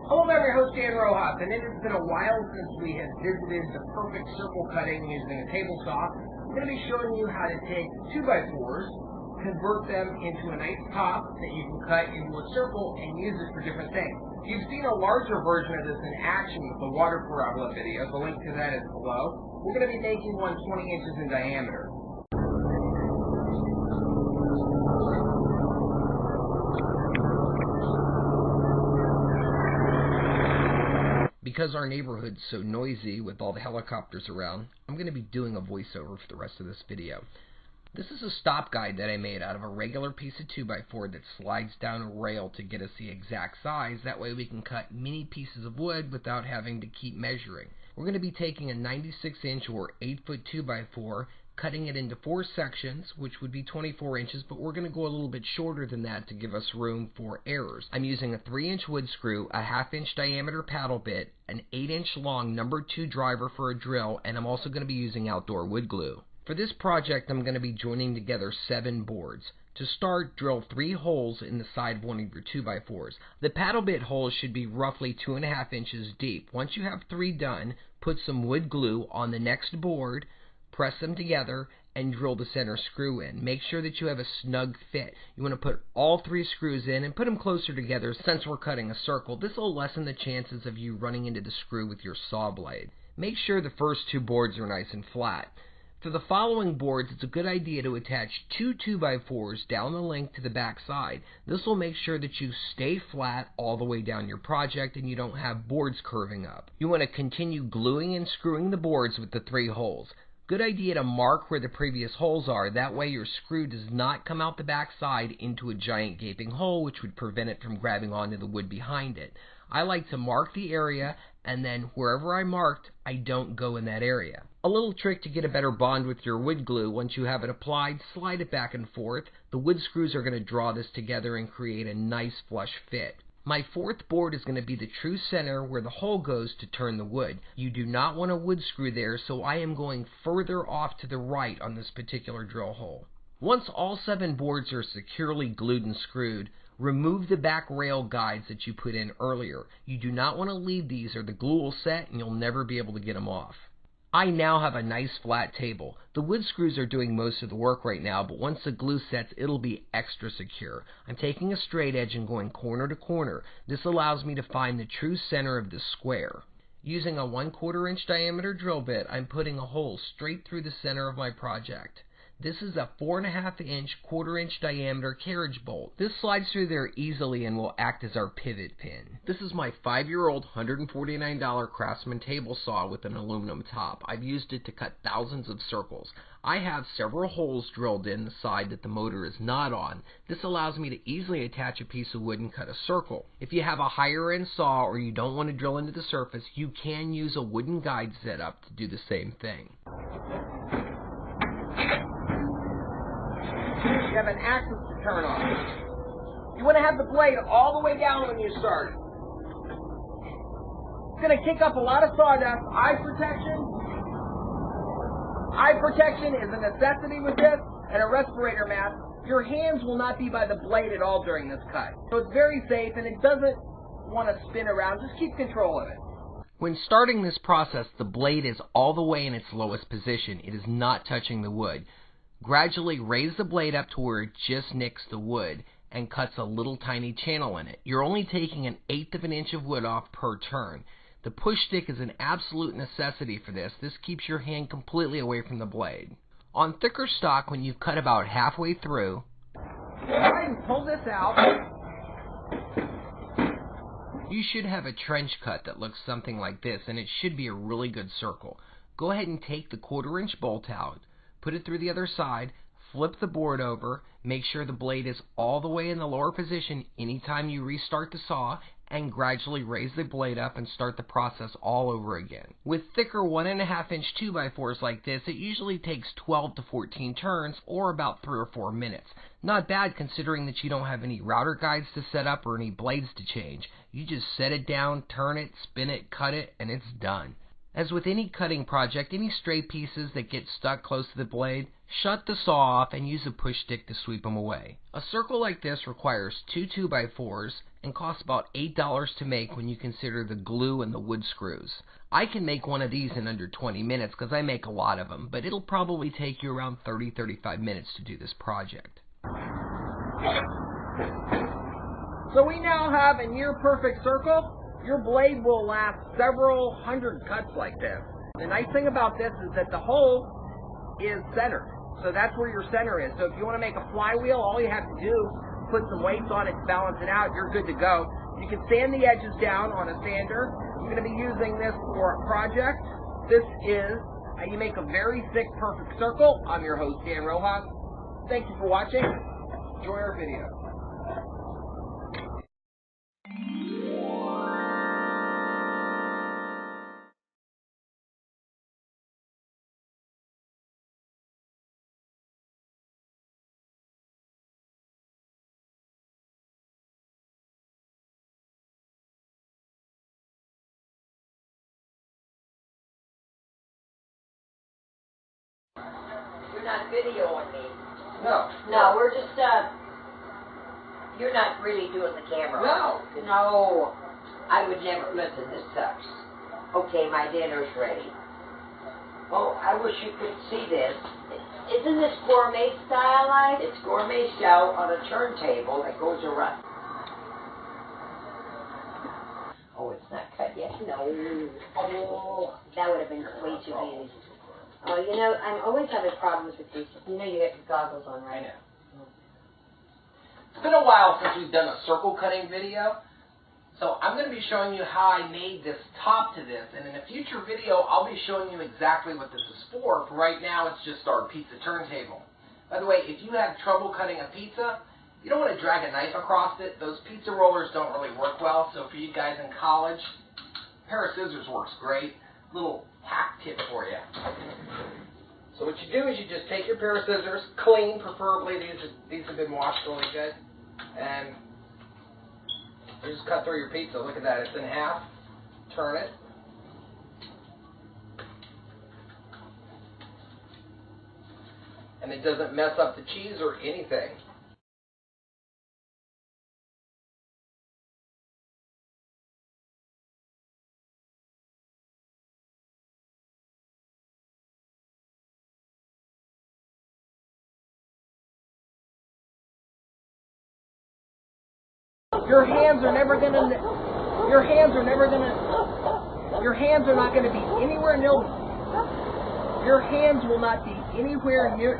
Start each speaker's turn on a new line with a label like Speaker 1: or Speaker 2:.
Speaker 1: Hello, I'm your host, Dan Rojas, and it has been a while since we have visited the perfect circle cutting using a table saw. I'm going to be showing you how to take 2x4's, convert them into a nice top that you can cut into a circle and use it for different things. You've seen a larger version of this in action with the water parabola video. The link to that is below. We're going to be making one 20 inches in diameter. Because our neighborhood's so noisy with all the helicopters around, I'm going to be doing a voiceover for the rest of this video. This is a stop guide that I made out of a regular piece of 2x4 that slides down a rail to get us the exact size. That way we can cut mini pieces of wood without having to keep measuring. We're going to be taking a 96-inch or 8-foot 2x4, cutting it into 4 sections, which would be 24 inches, but we're going to go a little bit shorter than that to give us room for errors. I'm using a 3-inch wood screw, a 1/2-inch diameter paddle bit, an 8-inch long number 2 driver for a drill, and I'm also going to be using outdoor wood glue. For this project, I'm going to be joining together 7 boards. To start, drill 3 holes in the side of one of your 2x4s. The paddle bit holes should be roughly 2.5 inches deep. Once you have 3 done, put some wood glue on the next board, press them together, and drill the center screw in. Make sure that you have a snug fit. You want to put all 3 screws in and put them closer together since we're cutting a circle. This will lessen the chances of you running into the screw with your saw blade. Make sure the first 2 boards are nice and flat. For the following boards, it's a good idea to attach 2 2x4s down the length to the back side. This will make sure that you stay flat all the way down your project and you don't have boards curving up. You want to continue gluing and screwing the boards with the 3 holes. Good idea to mark where the previous holes are. That way your screw does not come out the back side into a giant gaping hole, which would prevent it from grabbing onto the wood behind it. I like to mark the area, and then wherever I marked, I don't go in that area. A little trick to get a better bond with your wood glue: once you have it applied, slide it back and forth. The wood screws are going to draw this together and create a nice flush fit. My 4th board is going to be the true center where the hole goes to turn the wood. You do not want a wood screw there, so I am going further off to the right on this particular drill hole. Once all 7 boards are securely glued and screwed, remove the back rail guides that you put in earlier. You do not want to leave these or the glue will set and you'll never be able to get them off. I now have a nice flat table. The wood screws are doing most of the work right now, but once the glue sets, it'll be extra secure. I'm taking a straight edge and going corner to corner. This allows me to find the true center of the square. Using a 1/4 inch diameter drill bit, I'm putting a hole straight through the center of my project. This is a 4.5 inch, 1/4 inch diameter carriage bolt. This slides through there easily and will act as our pivot pin. This is my 5-year-old $149 Craftsman table saw with an aluminum top. I've used it to cut thousands of circles. I have several holes drilled in the side that the motor is not on. This allows me to easily attach a piece of wood and cut a circle. If you have a higher end saw or you don't want to drill into the surface, you can use a wooden guide setup to do the same thing. You have an axis to turn on. You want to have the blade all the way down when you start. It's going to kick up a lot of sawdust. Eye protection. Eye protection is a necessity with this, and a respirator mask. Your hands will not be by the blade at all during this cut. So it's very safe, and it doesn't want to spin around. Just keep control of it. When starting this process, the blade is all the way in its lowest position. It is not touching the wood. Gradually raise the blade up to where it just nicks the wood and cuts a little tiny channel in it. You're only taking 1/8 of an inch of wood off per turn. The push stick is an absolute necessity for this. This keeps your hand completely away from the blade. On thicker stock, when you've cut about halfway through, go ahead and pull this out. You should have a trench cut that looks something like this, and it should be a really good circle. Go ahead and take the 1/4 inch bolt out. Put it through the other side, flip the board over, make sure the blade is all the way in the lower position anytime you restart the saw, and gradually raise the blade up and start the process all over again. With thicker 1.5 inch 2x4s like this, it usually takes 12 to 14 turns, or about 3 or 4 minutes. Not bad considering that you don't have any router guides to set up or any blades to change. You just set it down, turn it, spin it, cut it, and it's done. As with any cutting project, any stray pieces that get stuck close to the blade, Shut the saw off and use a push stick to sweep them away. A circle like this requires two 2x4's and costs about $8 to make when you consider the glue and the wood screws. I can make one of these in under 20 minutes because I make a lot of them, but it'll probably take you around 30-35 minutes to do this project.
Speaker 2: So we now have a near perfect circle. Your blade will last several hundred cuts like this. The nice thing about this is that the hole is centered. So that's where your center is. So if you want to make a flywheel, all you have to do is put some weights on it to balance it out. You're good to go. You can sand the edges down on a sander. I'm going to be using this for a project. This is how you make a very thick, perfect circle. I'm your host, Dan Rojas. Thank you for watching. Enjoy our video.
Speaker 3: You're not videoing me.
Speaker 2: No.
Speaker 3: No, we're just, you're not really doing the camera.
Speaker 2: No.
Speaker 3: No. I would never, listen, this sucks. Okay, my dinner's ready. Oh, I wish you could see this. Isn't this gourmet stylized? It's gourmet style on a turntable that goes around. Oh, it's not cut yet?
Speaker 4: No. Oh, that would have been way too easy. Oh, you know, I'm always having problems with these. You know, you got your goggles on, right?
Speaker 2: I know. It's been a while since we've done a circle cutting video, so I'm going to be showing you how I made this top to this, and in a future video I'll be showing you exactly what this is for. For right now it's just our pizza turntable. By the way, if you have trouble cutting a pizza, you don't want to drag a knife across it. Those pizza rollers don't really work well, so for you guys in college, a pair of scissors works great. Little hack tip for you. So what you do is you just take your pair of scissors, clean preferably, these have been washed really good, and you just cut through your pizza. Look at that, it's in half. Turn it. And it doesn't mess up the cheese or anything. Your hands are not going to be anywhere near. Your hands will not be anywhere near